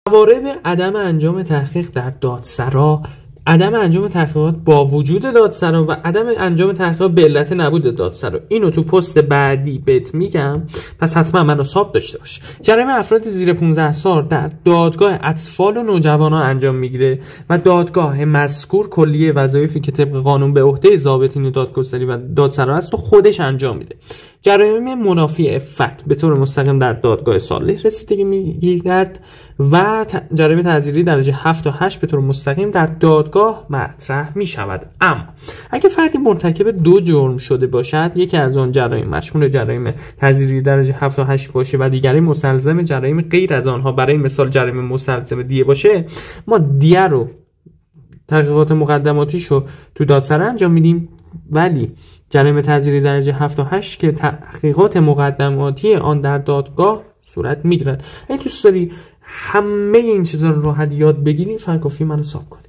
موارد عدم انجام تحقیق در دادسرا، عدم انجام تحقیقات با وجود دادسرا و عدم انجام تحقیقات به علت نبود دادسرا. اینو تو پست بعدی بهت میگم، پس حتما منو حساب داشته باش. جرایم افراد زیر 15 سال در دادگاه اطفال و نوجوانان انجام میگیره و دادگاه مذکور کلیه وظایفی که طبق قانون به عهده ضابطین دادگستری و دادسرا است و خودش انجام میده. جرایم منافی عفت به طور مستقیم در دادگاه صالح رسیدگی میگیرد و جرایم تعزیری درجه 7 تا 8 به طور مستقیم در دادگاه مطرح می شود. اما اگه فردی مرتکب 2 جرم شده باشد، یکی از آن جرایم مشمول جرایم تعزیری درجه 7 تا 8 باشه و دیگری مستلزم جرایم غیر از آنها، برای مثال جرایم مستلزم دیه باشه، ما دیه رو تحقیقات مقدماتیشو تو دادسرا انجام میدیم، ولی جرایم تعزیری درجه 7 تا 8 که تحقیقات مقدماتی آن در دادگاه صورت میگیرد. اگه دوست داری همه این چیزا رو راحت یاد بگیری، فقط کافیه منو حساب کنی.